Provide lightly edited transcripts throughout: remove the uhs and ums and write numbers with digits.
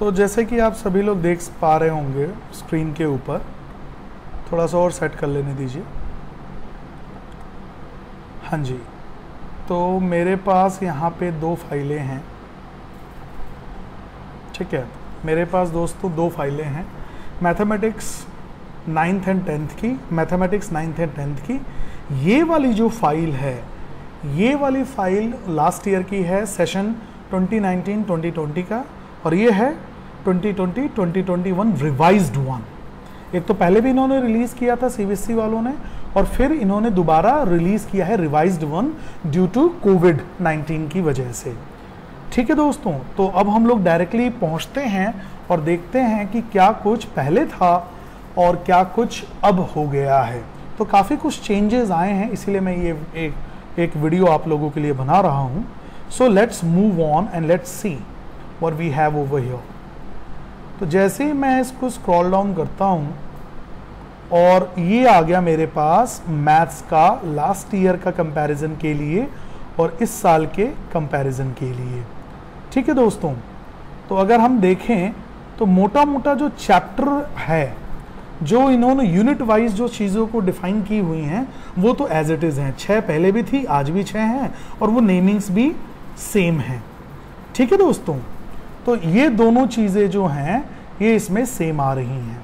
तो जैसे कि आप सभी लोग देख पा रहे होंगे स्क्रीन के ऊपर, थोड़ा सा और सेट कर लेने दीजिए। हाँ जी, तो मेरे पास यहाँ पे 2 फाइलें हैं। ठीक है, मेरे पास दोस्तों 2 फाइलें हैं, मैथमेटिक्स 9th एंड 10th की, मैथमेटिक्स 9th एंड 10th की। ये वाली जो फाइल है, ये वाली फाइल लास्ट ईयर की है, सेशन 2019-2020 का, और ये है 2020-2021 रिवाइज्ड वन। एक तो पहले भी इन्होंने रिलीज़ किया था सीबीएसई वालों ने, और फिर इन्होंने दोबारा रिलीज़ किया है रिवाइज्ड वन ड्यू टू कोविड-19 की वजह से। ठीक है दोस्तों, तो अब हम लोग डायरेक्टली पहुंचते हैं और देखते हैं कि क्या कुछ पहले था और क्या कुछ अब हो गया है। तो काफ़ी कुछ चेंजेस आए हैं, इसीलिए मैं ये एक वीडियो आप लोगों के लिए बना रहा हूँ। So let's move on and let's see what we have over here. तो जैसे ही मैं इसको स्क्रॉल डाउन करता हूँ और ये आ गया मेरे पास मैथ्स का लास्ट ईयर का कंपैरिजन के लिए और इस साल के कंपैरिजन के लिए। ठीक है दोस्तों, तो अगर हम देखें तो मोटा मोटा जो चैप्टर है, जो इन्होंने यूनिट वाइज जो चीज़ों को डिफाइन की हुई हैं, वो तो एज इट इज़ हैं। 6 पहले भी थी, आज भी 6 हैं, और वो नेमिंग्स भी सेम हैं। ठीक है दोस्तों, तो ये दोनों चीज़ें जो हैं ये इसमें सेम आ रही हैं।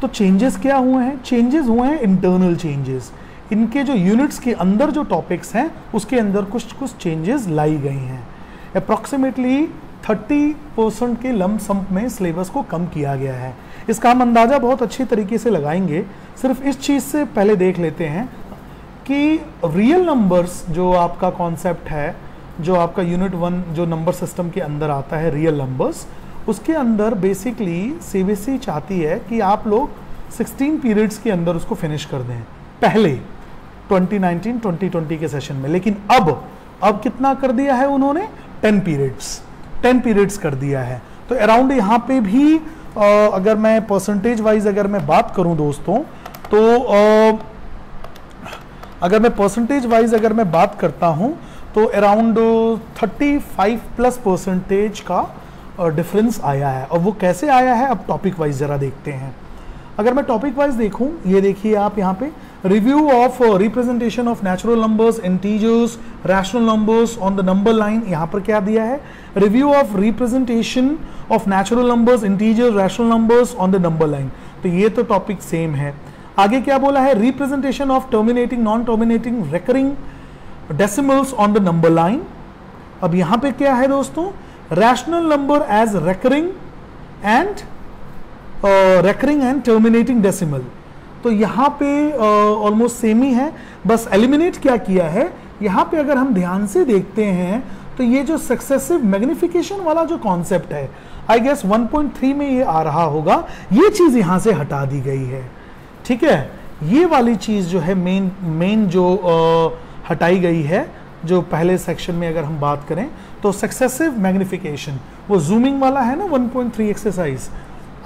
तो चेंजेस क्या हुए हैं? चेंजेस हुए हैं इंटरनल चेंजेस। इनके जो यूनिट्स के अंदर जो टॉपिक्स हैं उसके अंदर कुछ चेंजेस लाई गई हैं। अप्रॉक्सीमेटली 30% के लमसम में सिलेबस को कम किया गया है। इसका हम अंदाज़ा बहुत अच्छी तरीके से लगाएंगे। सिर्फ इस चीज़ से पहले देख लेते हैं कि रियल नंबर्स जो आपका कॉन्सेप्ट है, जो आपका यूनिट 1 जो नंबर सिस्टम के अंदर आता है, रियल नंबर्स, उसके अंदर बेसिकली सीबीएसई चाहती है कि आप लोग 16 पीरियड्स के अंदर उसको फिनिश कर दें, पहले 2019-2020 के सेशन में। लेकिन अब कितना कर दिया है उन्होंने? 10 पीरियड्स कर दिया है। तो अराउंड यहाँ पे भी अगर मैं परसेंटेज वाइज अगर मैं बात करूँ दोस्तों, तो अगर मैं परसेंटेज वाइज अगर मैं बात करता हूँ तो अराउंड 35+% का डिफरेंस आया है। और वो कैसे आया है, अब टॉपिक वाइज ज़रा देखते हैं। अगर मैं टॉपिक वाइज देखूं, ये देखिए आप यहाँ पे, review of representation of natural numbers, integers, rational numbers on the number line. यहाँ पर क्या दिया है? Review of representation of natural numbers, integers, rational numbers on the number line. तो ये तो टॉपिक सेम है। आगे क्या बोला है? Representation of terminating, non terminating, recurring decimals on the number line. अब यहाँ पे क्या है दोस्तों? Rational number as recurring and terminating decimal. तो यहाँ पे ऑलमोस्ट सेम ही है, बस एलिमिनेट क्या किया है यहाँ पे। अगर हम ध्यान से देखते हैं तो ये जो सक्सेसिव मैग्निफिकेशन वाला जो कॉन्सेप्ट है, आई गेस 1.3 में ये आ रहा होगा, ये चीज यहाँ से हटा दी गई है। ठीक है, ये वाली चीज जो है मेन जो हटाई गई है, जो पहले सेक्शन में अगर हम बात करें तो सक्सेसिव मैग्निफिकेशन, वो जूमिंग वाला है ना 1.3 एक्सरसाइज,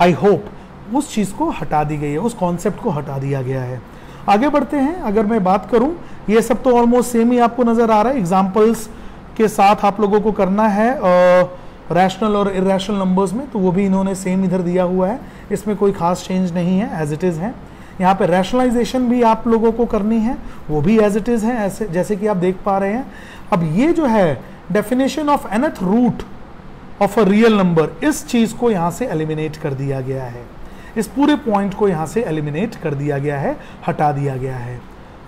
आई होप उस चीज़ को हटा दी गई है, उस कॉन्सेप्ट को हटा दिया गया है। आगे बढ़ते हैं। अगर मैं बात करूं, ये सब तो ऑलमोस्ट सेम ही आपको नज़र आ रहा है। एग्जाम्पल्स के साथ आप लोगों को करना है रैशनल और इरेशनल नंबर्स में, तो वो भी इन्होंने सेम इधर दिया हुआ है, इसमें कोई खास चेंज नहीं है, एज इट इज़ है। यहाँ पे रैशनलाइजेशन भी आप लोगों को करनी है, वो भी एज इट इज़ है, ऐसे जैसे कि आप देख पा रहे हैं। अब ये जो है definition of nth root of a real number, इस चीज़ को यहाँ से एलिमिनेट कर दिया गया है। इस पूरे पॉइंट को यहाँ से एलिमिनेट कर दिया गया है, हटा दिया गया है।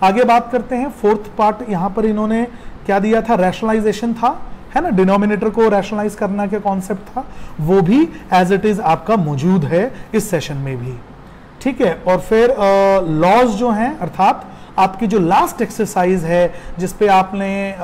आगे बात करते हैं। 4th पार्ट यहाँ पर इन्होंने क्या दिया था? रैशनलाइजेशन था, है ना, डिनोमिनेटर को रैशनलाइज करना के कॉन्सेप्ट था, वो भी एज इट इज आपका मौजूद है इस सेशन में भी। ठीक है, और फिर लॉज जो हैं, अर्थात आपकी जो लास्ट एक्सरसाइज है जिसपे आपने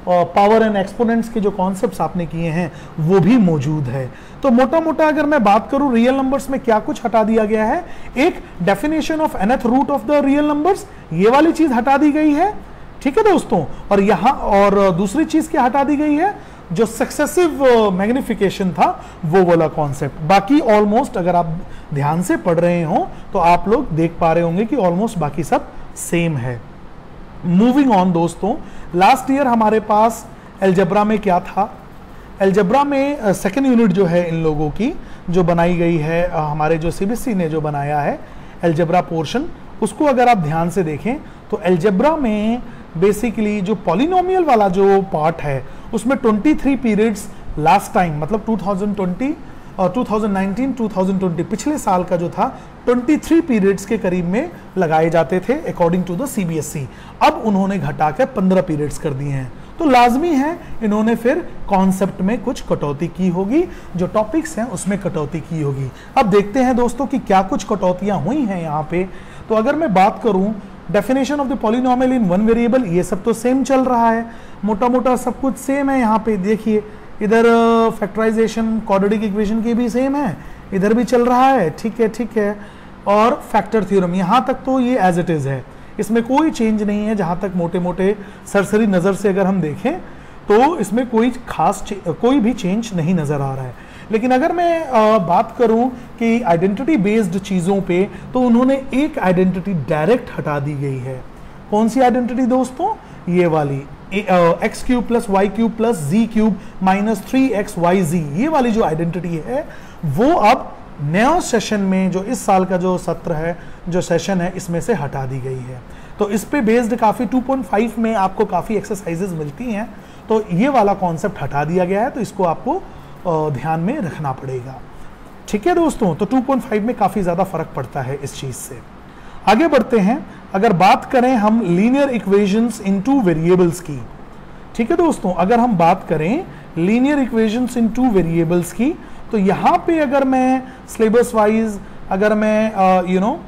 पावर एंड एक्सपोनेंट्स के जो कॉन्सेप्ट्स आपने किए हैं वो भी मौजूद है। तो मोटा मोटा अगर मैं बात करूं रियल नंबर्स में क्या कुछ हटा दिया गया है, एक definition of nth root of the real numbers, ये वाली चीज हटा दी गई है। ठीक है दोस्तों, और यहां और दूसरी चीज क्या हटा दी गई है? जो सक्सेसिव मैग्निफिकेशन था वो वाला कॉन्सेप्ट। बाकी ऑलमोस्ट अगर आप ध्यान से पढ़ रहे हो तो आप लोग देख पा रहे होंगे कि ऑलमोस्ट बाकी सब सेम है। मूविंग ऑन दोस्तों, लास्ट ईयर हमारे पास अलजेब्रा में क्या था? अलजेब्रा में सेकेंड यूनिट जो है इन लोगों की जो बनाई गई है, हमारे जो सीबीएसई ने जो बनाया है अलजेब्रा पोर्शन, उसको अगर आप ध्यान से देखें तो अलजेब्रा में बेसिकली जो पॉलिनोमियल वाला जो पार्ट है उसमें 23 पीरियड्स लास्ट टाइम, मतलब 2020 और 2019 2020 पिछले साल का जो था 23 पीरियड्स के करीब में लगाए जाते थे अकॉर्डिंग टू द सीबीएसई। अब उन्होंने घटाकर 15 पीरियड्स कर दिए हैं, तो लाजमी है इन्होंने फिर कॉन्सेप्ट में कुछ कटौती की होगी, जो टॉपिक्स हैं उसमें कटौती की होगी। अब देखते हैं दोस्तों कि क्या कुछ कटौतियां हुई हैं यहाँ पे। तो अगर मैं बात करूं definition of the polynomial in one variable, ये सब तो सेम चल रहा है, मोटा मोटा सब कुछ सेम है। यहाँ पे देखिए इधर फैक्टराइजेशन क्वाड्रेटिक इक्वेशन की भी सेम है, इधर भी चल रहा है, ठीक है ठीक है। और फैक्टर थ्योरम यहाँ तक तो ये एज इट इज है, इसमें कोई चेंज नहीं है। जहाँ तक मोटे मोटे सरसरी नज़र से अगर हम देखें तो इसमें कोई भी चेंज नहीं नज़र आ रहा है। लेकिन अगर मैं बात करूं कि आइडेंटिटी बेस्ड चीज़ों पे, तो उन्होंने एक आइडेंटिटी डायरेक्ट हटा दी गई है। कौन सी आइडेंटिटी दोस्तों? ये वाली x cube plus y cube plus z cube minus 3xyz, ये वाली जो आइडेंटिटी है वो अब नया सेशन में, जो इस साल का जो सत्र है, जो सेशन है, इसमें से हटा दी गई है। तो इस पे बेस्ड काफ़ी 2.5 में आपको काफ़ी एक्सरसाइजेज मिलती हैं, तो ये वाला कॉन्सेप्ट हटा दिया गया है, तो इसको आपको ध्यान में रखना पड़ेगा। ठीक है दोस्तों, तो 2.5 में काफ़ी ज़्यादा फर्क पड़ता है इस चीज़ से। आगे बढ़ते हैं, अगर बात करें हम linear equations in two variables की। ठीक है दोस्तों, अगर हम बात करें linear equations in two variables की, तो यहाँ पे अगर मैं सिलेबस वाइज, अगर मैं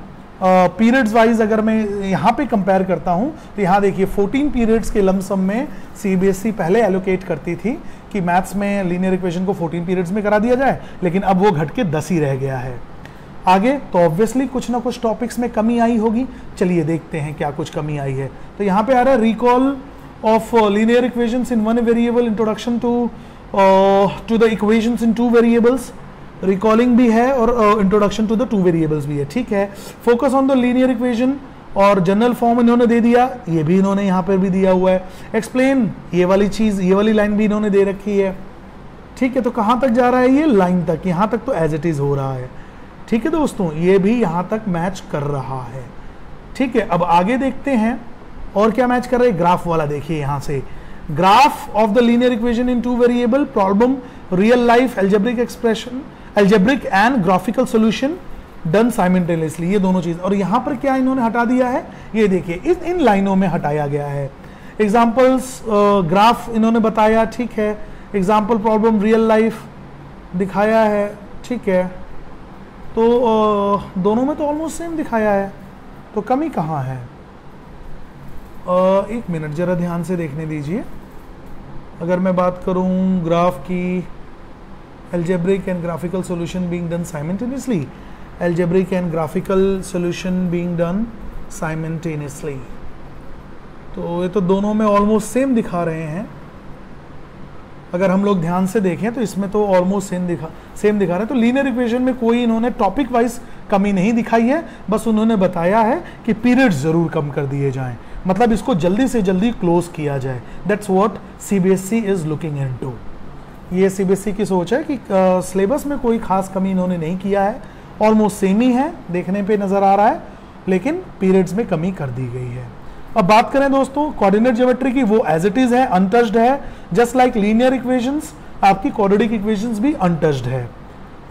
पीरियड्स वाइज अगर मैं यहाँ पे कंपेयर करता हूँ, तो यहाँ देखिए 14 पीरियड्स के लमसम में सीबीएसई पहले एलोकेट करती थी कि मैथ्स में लीनियर इक्वेशन को 14 पीरियड्स में करा दिया जाए, लेकिन अब वो घट के 10 ही रह गया है। आगे तो ऑब्वियसली कुछ ना कुछ टॉपिक्स में कमी आई होगी, चलिए देखते हैं क्या कुछ कमी आई है। तो यहाँ पे आ रहा है recall of linear equations in one variable, introduction to the equations in two variables, recalling भी है और introduction to the two variables भी है। ठीक है, focus on the linear equation और जनरल फॉर्म इन्होंने दे दिया, ये भी इन्होंने यहाँ पर भी दिया हुआ है। एक्सप्लेन, ये वाली चीज़, ये वाली लाइन भी इन्होंने दे रखी है। ठीक है, तो कहाँ तक जा रहा है ये लाइन तक, यहाँ तक तो एज इट इज़ हो रहा है। ठीक है दोस्तों, ये भी यहाँ तक मैच कर रहा है। ठीक है, अब आगे देखते हैं और क्या मैच कर रहे हैं। ग्राफ वाला देखिए, यहाँ से graph of the linear equation in two variable, problem, real life, algebraic expression, algebraic and graphical solution done simultaneously, ये दोनों चीज। और यहाँ पर क्या इन्होंने हटा दिया है, ये देखिए इन लाइनों में हटाया गया है। एग्जाम्पल्स, ग्राफ इन्होंने बताया, ठीक है, एग्जाम्पल प्रॉब्लम, रियल लाइफ दिखाया है। ठीक है, तो दोनों में तो ऑलमोस्ट सेम दिखाया है, तो कमी कहाँ है? एक मिनट जरा ध्यान से देखने दीजिए। अगर मैं बात करूँ ग्राफ की, algebraic and graphical solution being done simultaneously, algebraic and graphical solution being done simultaneously, तो ये तो दोनों में ऑलमोस्ट सेम दिखा रहे हैं। अगर हम लोग ध्यान से देखें तो इसमें तो ऑलमोस्ट सेम दिखा रहे हैं। तो लीनियर इक्वेशन में कोई इन्होंने टॉपिक वाइज कमी नहीं दिखाई है, बस उन्होंने बताया है कि पीरियड्स जरूर कम कर दिए जाएं, मतलब इसको जल्दी से जल्दी क्लोज किया जाए। That's what CBSE is looking into. ये सीबीएसई की सोच है कि सिलेबस में कोई खास कमी इन्होंने नहीं किया है, ऑलमोस्ट सेम ही है, देखने पे नज़र आ रहा है, लेकिन पीरियड्स में कमी कर दी गई है। अब बात करें दोस्तों कोऑर्डिनेट ज्योमेट्री की, वो एज इट इज है, अनटच्ड है, जस्ट लाइक लीनियर इक्वेशंस, आपकी क्वाड्रेटिक इक्वेशंस भी अनटच्ड है।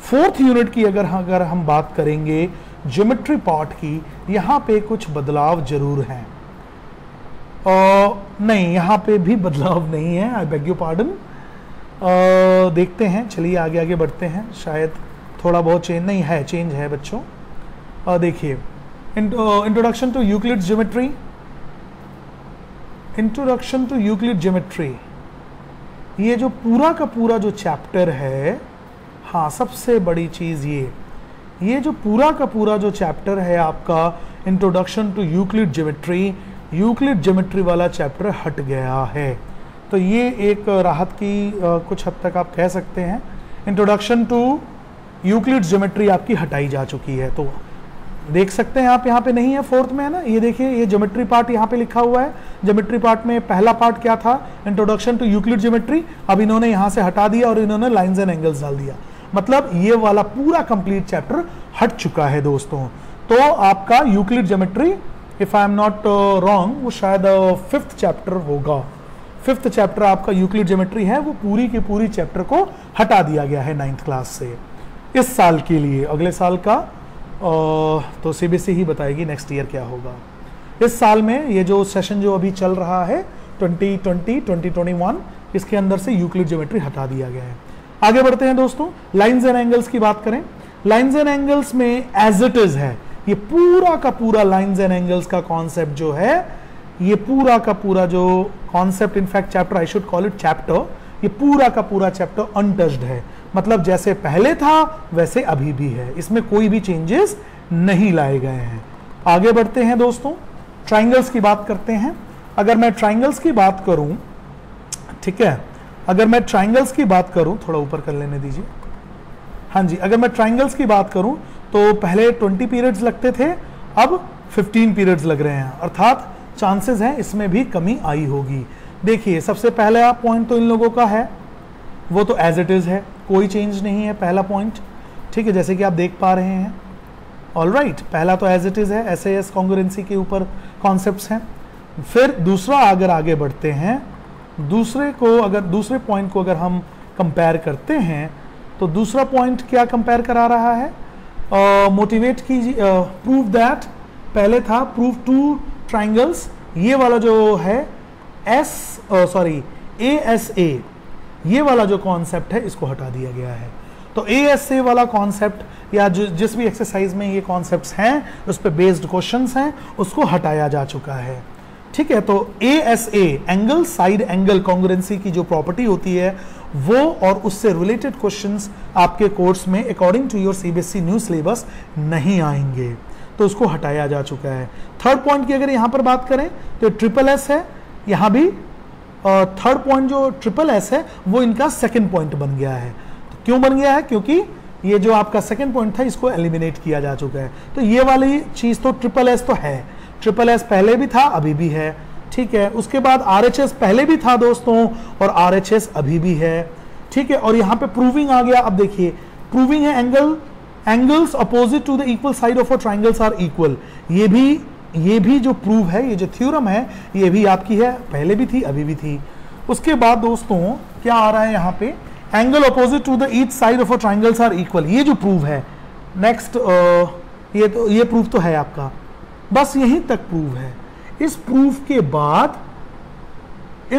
फोर्थ यूनिट की अगर हम बात करेंगे ज्योमेट्री पार्ट की, यहाँ पे कुछ बदलाव जरूर हैं। नहीं, यहाँ पे भी बदलाव नहीं है, आई बेग यू पार्डन। देखते हैं, चलिए आगे आगे बढ़ते हैं, शायद थोड़ा बहुत चेंज नहीं है, चेंज है बच्चों। देखिए introduction to Euclid geometry, introduction to Euclid geometry, ये जो पूरा का पूरा जो चैप्टर है, हाँ सबसे बड़ी चीज़ ये जो पूरा का पूरा जो चैप्टर है आपका इंट्रोडक्शन टू यूक्लिड ज्योमेट्री वाला चैप्टर हट गया है। तो ये एक राहत की कुछ हद तक आप कह सकते हैं। इंट्रोडक्शन टू यूक्लिड ज्योमेट्री आपकी हटाई जा चुकी है, तो देख सकते हैं आप, यहाँ पे नहीं है, फोर्थ में है ना, ये देखिए ये ज्योमेट्री पार्ट यहाँ पे लिखा हुआ है। ज्योमेट्री पार्ट में पहला पार्ट क्या था, इंट्रोडक्शन टू यूक्लिड ज्योमेट्री, अब इन्होंने यहाँ से हटा दिया और इन्होंने लाइंस एंड एंगल्स डाल दिया, मतलब ये वाला पूरा कंप्लीट चैप्टर हट चुका है दोस्तों। तो आपका Euclid geometry, if I am not wrong, वो शायद 5th चैप्टर होगा, 5th चैप्टर आपका यूक्लिड ज्योमेट्री है, वो पूरी की पूरी चैप्टर को हटा दिया गया है 9th क्लास से इस साल के लिए। अगले साल का तो सीबीएसई ही बताएगी नेक्स्ट ईयर क्या होगा। इस साल में ये जो सेशन जो अभी चल रहा है 2020-2021, इसके अंदर से यूक्लिड ज्योमेट्री हटा दिया गया है। आगे बढ़ते हैं दोस्तों, लाइंस एंड एंगल्स की बात करें। लाइंस एंड एंगल्स में एज इट इज है, ये पूरा का पूरा लाइंस एंड एंगल्स का कॉन्सेप्ट जो है, ये पूरा का पूरा जो concept, in fact chapter, I should call it chapter, ये पूरा का पूरा चैप्टर अनटच्ड है, मतलब जैसे पहले था वैसे अभी भी है, इसमें कोई भी चेंजेस नहीं लाए गए हैं। आगे बढ़ते हैं दोस्तों, ट्राइंगल्स की बात करते हैं। अगर मैं ट्राइंगल्स की बात करूं, ठीक है, अगर मैं ट्राइंगल्स की बात करूं, थोड़ा ऊपर कर लेने दीजिए, हाँ जी, अगर मैं ट्राइंगल्स की बात करूं तो पहले 20 पीरियड्स लगते थे, अब 15 पीरियड्स लग रहे हैं, अर्थात चांसेस हैं इसमें भी कमी आई होगी। देखिए सबसे पहला पॉइंट तो इन लोगों का है, वो तो एज इट इज है, कोई चेंज नहीं है पहला पॉइंट, ठीक है, जैसे कि आप देख पा रहे हैं। ऑलराइट, पहला तो एज इट इज है, SAS कॉन्ग्रुएंसी के ऊपर कॉन्सेप्ट्स हैं। फिर दूसरा, अगर आगे बढ़ते हैं, दूसरे पॉइंट को अगर हम कंपेयर करते हैं तो दूसरा पॉइंट क्या कंपेयर करा रहा है, मोटिवेट कीजिए, प्रूव दैट, पहले था प्रूव 2 ट्राइंगल्स, ये वाला जो है ASA, ये वाला जो कॉन्सेप्ट है इसको हटा दिया गया है। तो ASA वाला कॉन्सेप्ट या जिस भी एक्सरसाइज में ये कॉन्सेप्ट्स हैं उस पर बेस्ड क्वेश्चंस हैं, उसको हटाया जा चुका है, ठीक है। तो ASA, angle side angle congruency की जो प्रॉपर्टी होती है वो और उससे रिलेटेड क्वेश्चंस आपके कोर्स में according to your CBSE new syllabus नहीं आएंगे, तो उसको हटाया जा चुका है। थर्ड पॉइंट की अगर यहां पर बात करें तो SSS है, यहां भी थर्ड पॉइंट जो SSS है वो इनका सेकंड पॉइंट बन गया है। तो क्यों बन गया है, क्योंकि ये जो आपका सेकंड पॉइंट था इसको एलिमिनेट किया जा चुका है। तो ये वाली चीज तो SSS तो है, SSS पहले भी था अभी भी है, ठीक है। उसके बाद RHS पहले भी था दोस्तों और RHS अभी भी है, ठीक है। और यहाँ पे प्रूविंग आ गया, अब देखिए प्रूविंग है angles opposite to the equal side of a triangles are equal, ये भी जो प्रूव है, ये जो थ्योरम है ये भी आपकी है, पहले भी थी अभी भी थी। उसके बाद दोस्तों क्या आ रहा है यहाँ पे, angle opposite to the each side of a triangles are equal, ये जो प्रूव है नेक्स्ट, ये प्रूव तो है आपका, बस यहीं तक प्रूव है। इस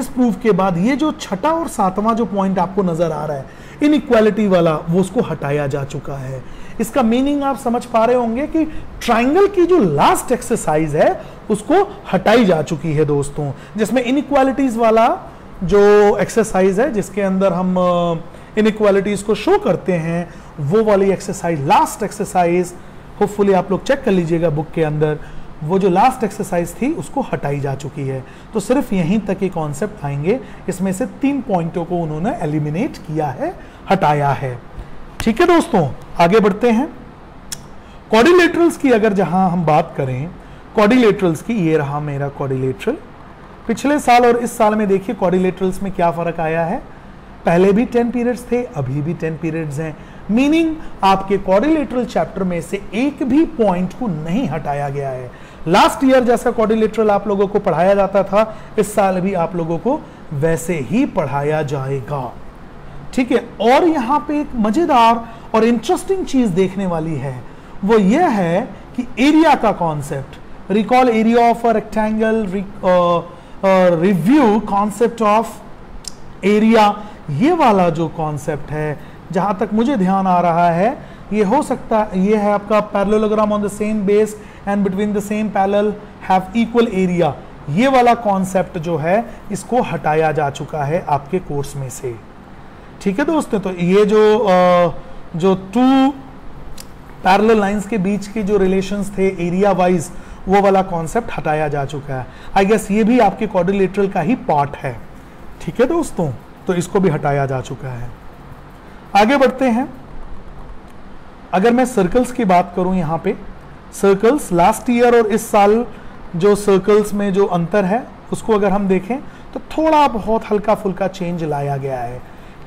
प्रूफ के बाद ये जो छठा और सातवां जो पॉइंट आपको नजर आ रहा है इनइक्वालिटी वाला, वो उसको हटाया जा चुका है। इसका मीनिंग आप समझ पा रहे होंगे कि ट्राइंगल की जो लास्ट एक्सरसाइज है उसको हटाई जा चुकी है दोस्तों, जिसमें इनइक्वालिटीज वाला जो एक्सरसाइज है जिसके अंदर हम इनइक्वालिटीज को शो करते हैं, वो वाली एक्सरसाइज, लास्ट एक्सरसाइज, होपफुली आप लोग चेक कर लीजिएगा बुक के अंदर, वो जो लास्ट एक्सरसाइज थी उसको हटाई जा चुकी है। तो सिर्फ यहीं तक के कॉन्सेप्ट आएंगे, इसमें से 3 पॉइंटों को उन्होंने एलिमिनेट किया है, हटाया है, ठीक है दोस्तों। आगे बढ़ते हैं, क्वाड्रिलेटरल्स की अगर जहां हम बात करें, क्वाड्रिलेटरल्स की, ये रहा मेरा क्वाड्रिलेटरल, पिछले साल और इस साल में देखिए क्वाड्रिलेटरल्स में क्या फर्क आया है, पहले भी 10 पीरियड्स थे, अभी भी 10 पीरियड्स हैं, मीनिंग आपके क्वाड्रिलेटरल चैप्टर में से एक भी पॉइंट को नहीं हटाया गया है। लास्ट ईयर जैसा क्वाड्रिलेटरल आप लोगों को पढ़ाया जाता था, इस साल भी आप लोगों को वैसे ही पढ़ाया जाएगा, ठीक है। और यहां पे एक मजेदार और इंटरेस्टिंग चीज देखने वाली है, वो ये है कि एरिया का concept, recall area of a rectangle, review concept of area, ये वाला जो कॉन्सेप्ट है, जहां तक मुझे ध्यान आ रहा है, ये हो सकता है ये है आपका parallelogram on the same base and between the same parallel have equal area, ये वाला कॉन्सेप्ट जो है इसको हटाया जा चुका है आपके कोर्स में से, ठीक है दोस्तों। तो ये जो 2 पैरेलल लाइंस के बीच के जो रिलेशंस थे एरिया वाइज, वो वाला कॉन्सेप्ट हटाया जा चुका है। आई गेस ये भी आपके क्वाड्रिलेटरल का ही पार्ट है, ठीक है दोस्तों, तो इसको भी हटाया जा चुका है। आगे बढ़ते हैं, अगर मैं सर्कल्स की बात करूं यहाँ पे, सर्कल्स लास्ट ईयर और इस साल जो सर्कल्स में जो अंतर है उसको अगर हम देखें तो थोड़ा बहुत हल्का फुल्का चेंज लाया गया है।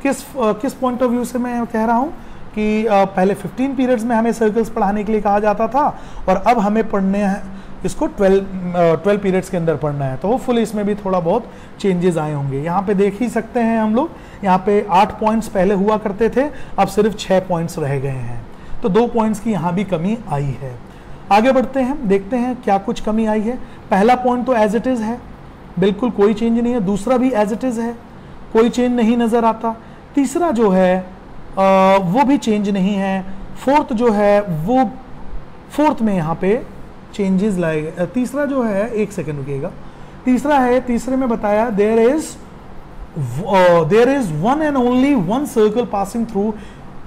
किस पॉइंट ऑफ व्यू से मैं कह रहा हूँ कि पहले 15 पीरियड्स में हमें सर्कल्स पढ़ाने के लिए कहा जाता था और अब हमें पढ़ने हैं इसको 12 पीरियड्स के अंदर पढ़ना है, तो होपफुली इसमें भी थोड़ा बहुत चेंजेस आए होंगे। यहाँ पे देख ही सकते हैं हम लोग, यहाँ पे 8 पॉइंट्स पहले हुआ करते थे, अब सिर्फ 6 पॉइंट्स रह गए हैं, तो 2 पॉइंट्स की यहाँ भी कमी आई है। आगे बढ़ते हैं, देखते हैं क्या कुछ कमी आई है। पहला पॉइंट तो एज इट इज़ है, बिल्कुल कोई चेंज नहीं है। दूसरा भी एज इट इज़ है, कोई चेंज नहीं नज़र आता। तीसरा जो है वो भी चेंज नहीं है। फोर्थ जो है वो फोर्थ में यहाँ पे चेंजेस लाए गए। तीसरा जो है, एक सेकेंड रुकिएगा, तीसरा है, तीसरे में बताया there is one and only one circle passing through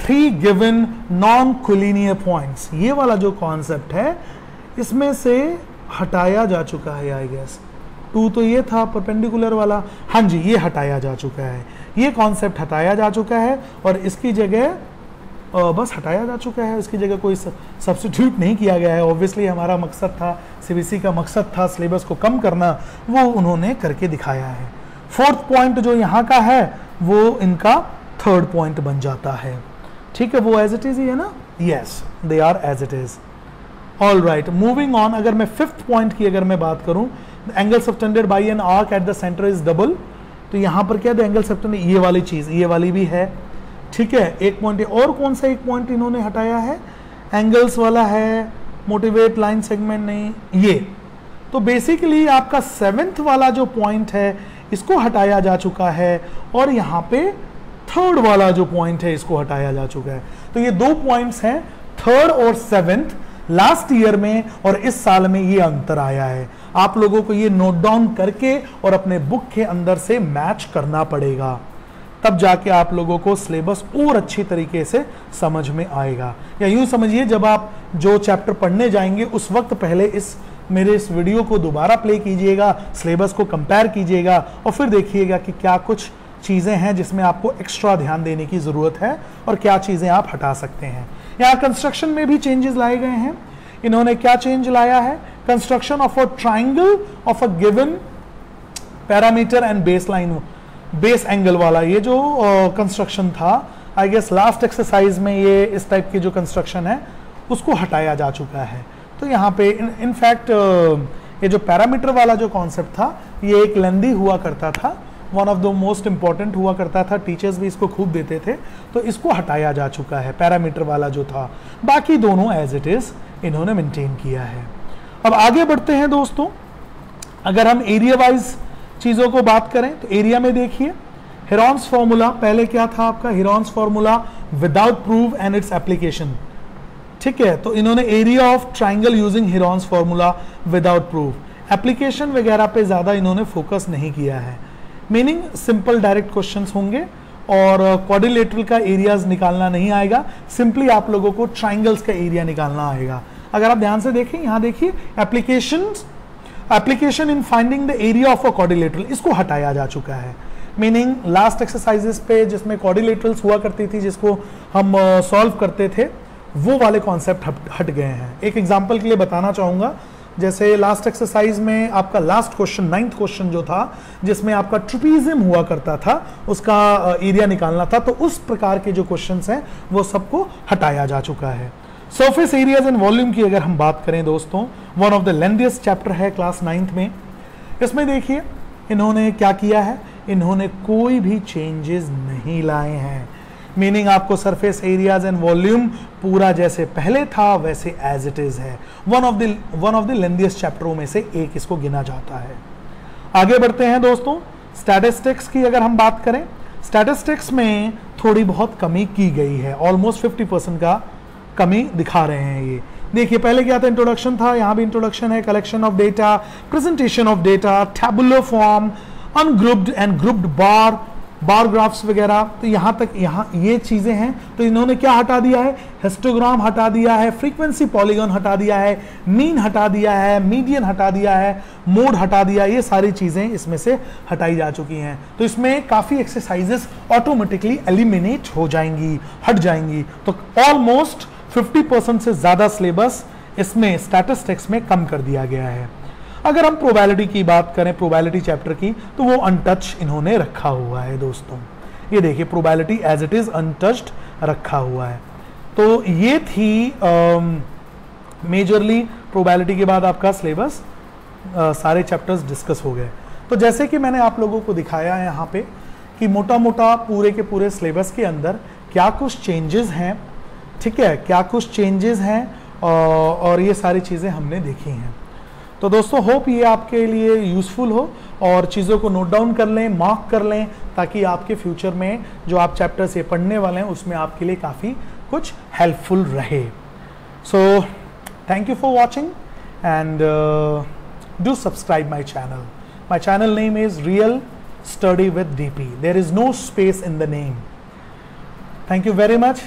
3 given non collinear points. ये वाला जो कॉन्सेप्ट है इसमें से हटाया जा चुका है, आई गेस 2 तो ये था परपेंडिकुलर वाला, हाँ जी ये हटाया जा चुका है, ये कॉन्सेप्ट हटाया जा चुका है और इसकी जगह बस हटाया जा चुका है, इसकी जगह कोई सब्स्टिट्यूट नहीं किया गया है। ऑब्वियसली हमारा मकसद था, सीबीएसई का मकसद था सिलेबस को कम करना, वो उन्होंने करके दिखाया है। फोर्थ पॉइंट जो यहाँ का है वो इनका थर्ड पॉइंट बन जाता है, ठीक है, वो एज इट इज ही है ना, yes they are as it is. All right, moving on. अगर मैं फिफ्थ पॉइंट की अगर मैं बात करूं, angle subtended by an arc at the centre is double, तो यहाँ पर क्या है, एंगल सबटेंडेड, ये वाली चीज, ये वाली भी है, ठीक है, एक पॉइंट। और कौन सा एक पॉइंट इन्होंने हटाया है, एंगल्स वाला है, मोटिवेट लाइन सेगमेंट नहीं, ये तो बेसिकली आपका 7th वाला जो पॉइंट है इसको हटाया जा चुका है और यहाँ पे थर्ड वाला जो पॉइंट है इसको हटाया जा चुका है। तो ये 2 पॉइंट्स हैं, थर्ड और 7th, लास्ट ईयर में और इस साल में ये अंतर आया है। आप लोगों को ये नोट डाउन करके और अपने बुक के अंदर से मैच करना पड़ेगा, तब जाके आप लोगों को सिलेबस और अच्छी तरीके से समझ में आएगा। या यूं समझिए, जब आप जो चैप्टर पढ़ने जाएंगे उस वक्त पहले मेरे इस वीडियो को दोबारा प्ले कीजिएगा, सिलेबस को कंपेयर कीजिएगा और फिर देखिएगा कि क्या कुछ चीज़ें हैं जिसमें आपको एक्स्ट्रा ध्यान देने की ज़रूरत है और क्या चीज़ें आप हटा सकते हैं। यहाँ कंस्ट्रक्शन में भी चेंजेस लाए गए हैं। इन्होंने क्या चेंज लाया है, construction of a triangle of a given parameter and base line, base angle वाला ये जो कंस्ट्रक्शन था, आई गेस लास्ट एक्सरसाइज में ये इस टाइप की जो कंस्ट्रक्शन है उसको हटाया जा चुका है। तो यहाँ पे इनफैक्ट ये जो पैरामीटर वाला जो कॉन्सेप्ट था ये एक लेंदी हुआ करता था, one of the most important हुआ करता था, टीचर्स भी इसको खूब देते थे, तो इसको हटाया जा चुका है पैरामीटर वाला जो था। बाकी दोनों एज इट इज इन्होंने मेंटेन किया है। अब आगे बढ़ते हैं दोस्तों, अगर हम एरिया वाइज चीज़ों को बात करें तो एरिया में देखिए हेरॉन्स फॉर्मूला, पहले क्या था आपका, Heron's formula without proof and its application, ठीक है, तो इन्होंने area of triangle using Heron's formula without proof, application वगैरह पे ज़्यादा इन्होंने फोकस नहीं किया है। मीनिंग सिंपल डायरेक्ट क्वेश्चंस होंगे और क्वाड्रिलेटरल का एरियाज निकालना नहीं आएगा, सिंपली आप लोगों को ट्राइंगल्स का एरिया निकालना आएगा। अगर आप ध्यान से देखें, यहाँ देखिए application in finding the area of a quadrilateral, इसको हटाया जा चुका है। मीनिंग लास्ट एक्सरसाइजेस पे जिसमें क्वाड्रिलेटरल्स हुआ करती थी जिसको हम सॉल्व करते थे, वो वाले कॉन्सेप्ट हट गए हैं। एक एग्जांपल के लिए बताना चाहूँगा, जैसे लास्ट एक्सरसाइज में आपका लास्ट क्वेश्चन 9th क्वेश्चन जो था जिसमें आपका ट्रपीजियम हुआ करता था, उसका एरिया निकालना था, तो उस प्रकार के जो क्वेश्चंस हैं वो सबको हटाया जा चुका है। सरफेस एरियाज एंड वॉल्यूम की अगर हम बात करें दोस्तों, one of the lengthiest chapter है क्लास 9th में। इसमें देखिए इन्होंने क्या किया है, इन्होंने कोई भी चेंजेस नहीं लाए हैं। मीनिंग आपको सरफेस एरियाज एंड वॉल्यूम पूरा जैसे पहले था वैसे एज इट इज है। वन ऑफ द लेंथीएस्ट चैप्टरों में से एक इसको गिना जाता है। आगे बढ़ते हैं दोस्तों, स्टैटिस्टिक्स की अगर हम बात करें, स्टैटिस्टिक्स में थोड़ी बहुत कमी की गई है, ऑलमोस्ट 50% का कमी दिखा रहे हैं। ये देखिए पहले क्या था, इंट्रोडक्शन था, यहाँ भी इंट्रोडक्शन है, collection of data, presentation of data, tabular form, ungrouped and grouped bar graphs वगैरह, तो यहाँ तक यहाँ ये चीज़ें हैं। तो इन्होंने क्या हटा दिया है, हिस्टोग्राम हटा दिया है, फ्रीक्वेंसी पॉलीगॉन हटा दिया है, मीन हटा दिया है, मीडियन हटा दिया है, मोड हटा दिया, ये सारी चीज़ें इसमें से हटाई जा चुकी हैं। तो इसमें काफ़ी एक्सरसाइजेस ऑटोमेटिकली एलिमिनेट हो जाएंगी, हट जाएंगी। तो ऑलमोस्ट 50% से ज़्यादा सिलेबस इसमें स्टैटिस्टिक्स में कम कर दिया गया है। अगर हम प्रोबेबिलिटी की बात करें, प्रोबेबिलिटी चैप्टर की, तो वो अनटच इन्होंने रखा हुआ है दोस्तों। ये देखिए probability as it is untouched रखा हुआ है। तो ये थी मेजरली प्रोबेबिलिटी के बाद आपका सिलेबस सारे चैप्टर्स डिस्कस हो गए। तो जैसे कि मैंने आप लोगों को दिखाया है यहाँ पे कि मोटा मोटा पूरे के पूरे सिलेबस के अंदर क्या कुछ चेंजेस हैं, ठीक है, क्या कुछ चेंजेस हैं और ये सारी चीज़ें हमने देखी हैं। तो दोस्तों होप ये आपके लिए यूज़फुल हो और चीज़ों को नोट डाउन कर लें, मार्क कर लें, ताकि आपके फ्यूचर में जो आप चैप्टर्स ये पढ़ने वाले हैं उसमें आपके लिए काफ़ी कुछ हेल्पफुल रहे। So thank you for watching and do subscribe my channel. My channel name is real study with DP. There is no space in the name. Thank you very much.